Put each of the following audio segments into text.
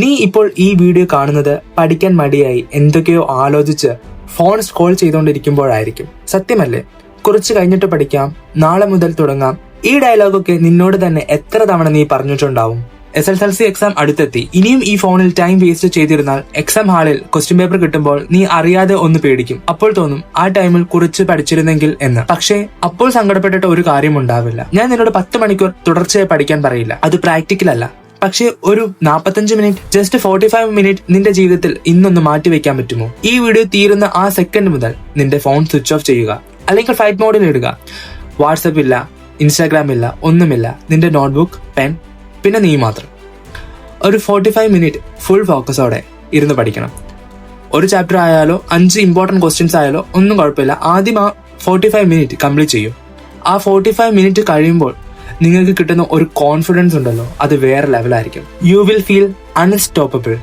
നീ ഇപ്പോൾ ഈ വീഡിയോ കാണുന്നത് പഠിക്കാൻ മടിയായി എന്തൊക്കെയോ ആലോചിച്ച് ഫോൺ സ്ക്രോൾ ചെയ്തുകൊണ്ടിരിക്കുമ്പോഴായിരിക്കും. സത്യമല്ലേ? കുറച്ച് കഴിഞ്ഞിട്ട് പഠിക്കാം, നാളെ മുതൽ തുടങ്ങാം. ഈ ഡയലോഗൊക്കെ നിന്നോട് തന്നെ എത്ര തവണ നീ പറഞ്ഞിട്ടുണ്ടാവും. SSLC എക്സാം അടുത്തെത്തി. ഇനിയും ഈ ഫോണിൽ ടൈം വേസ്റ്റ് ചെയ്തിരുന്നാൽ എക്സാം ഹാളിൽ ക്വസ്റ്റ്യൻ പേപ്പർ കിട്ടുമ്പോൾ നീ അറിയാതെ ഒന്ന് പേടിക്കും. അപ്പോൾ തോന്നും ആ ടൈമിൽ കുറച്ച് പഠിച്ചിരുന്നെങ്കിൽ എന്ന്. പക്ഷേ അപ്പോൾ സങ്കടപ്പെട്ടിട്ട് ഒരു കാര്യം ഉണ്ടാവില്ല. ഞാൻ നിന്നോട് 10 മണിക്കൂർ തുടർച്ചയായി പഠിക്കാൻ പറയില്ല. അത് പ്രാക്ടിക്കൽ അല്ല. പക്ഷേ ഒരു 45 മിനിറ്റ്, ജസ്റ്റ് 45 മിനിറ്റ് നിന്റെ ജീവിതത്തിൽ ഇന്നൊന്ന് മാറ്റിവെക്കാൻ പറ്റുമോ? ഈ വീഡിയോ തീരുന്ന ആ സെക്കൻഡ് മുതൽ നിന്റെ ഫോൺ സ്വിച്ച് ഓഫ് ചെയ്യുക, അല്ലെങ്കിൽ ഫ്ലൈറ്റ് മോഡിൽ ഇടുക. വാട്സപ്പ് ഇല്ല, ഇൻസ്റ്റാഗ്രാം ഇല്ല, ഒന്നുമില്ല. നിന്റെ നോട്ട്ബുക്ക്, പെൻ, പിന്നെ നീ മാത്രം. ഒരു 45 മിനിറ്റ് ഫുൾ ഫോക്കസോടെ ഇരുന്ന് പഠിക്കണം. ഒരു ചാപ്റ്റർ ആയാലോ 5 ഇമ്പോർട്ടന്റ് ക്വസ്റ്റ്യൻസ് ആയാലോ ഒന്നും കുഴപ്പമില്ല. ആദ്യം ആ 45 മിനിറ്റ് കംപ്ലീറ്റ് ചെയ്യും. ആ 45 മിനിറ്റ് കഴിയുമ്പോൾ നിങ്ങൾക്ക് കിട്ടുന്ന ഒരു കോൺഫിഡൻസ് ഉണ്ടല്ലോ, അത് വേറെ ലെവലായിരിക്കും. You will feel unstoppable.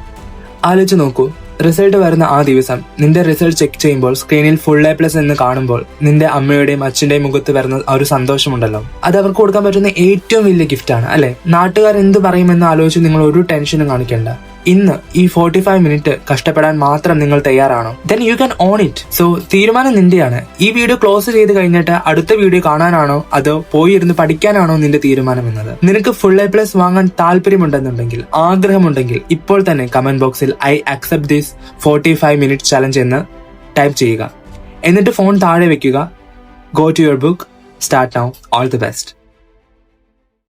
ആലോചിച്ച് നോക്കൂ, റിസൾട്ട് വരുന്ന ആ ദിവസം നിന്റെ റിസൾട്ട് ചെക്ക് ചെയ്യുമ്പോൾ സ്ക്രീനിൽ ഫുൾ A+ എന്ന് കാണുമ്പോൾ നിന്റെ അമ്മയുടെയും അച്ഛന്റെയും മുഖത്ത് വരുന്ന ആ ഒരു സന്തോഷമുണ്ടല്ലോ, അത് അവർക്ക് കൊടുക്കാൻ പറ്റുന്ന ഏറ്റവും വലിയ ഗിഫ്റ്റാണ്, അല്ലെ? നാട്ടുകാർ എന്ത് പറയുമെന്ന് ആലോചിച്ച് നിങ്ങൾ ഒരു ടെൻഷനും കാണിക്കേണ്ട. ഇന്ന് ഈ 45 മിനിറ്റ് കഷ്ടപ്പെടാൻ മാത്രം നിങ്ങൾ തയ്യാറാണോ? Then you can on it. So തീരുമാനം നിന്റെയാണ്. ഈ വീഡിയോ ക്ലോസ് ചെയ്ത് കഴിഞ്ഞിട്ട് അടുത്ത വീഡിയോ കാണാനാണോ അതോ പോയി ഇരുന്ന് പഠിക്കാനാണോ നിന്റെ തീരുമാനം എന്നത്? നിനക്ക് ഫുൾ A+ വാങ്ങാൻ താല്പര്യമുണ്ടെന്നുണ്ടെങ്കിൽ, ആഗ്രഹമുണ്ടെങ്കിൽ ഇപ്പോൾ തന്നെ കമന്റ് ബോക്സിൽ I accept this 45 minute challenge എന്ന് ടൈപ്പ് ചെയ്യുക. എന്നിട്ട് ഫോൺ താഴെ വെക്കുക. Go to your book. Start now. All the best.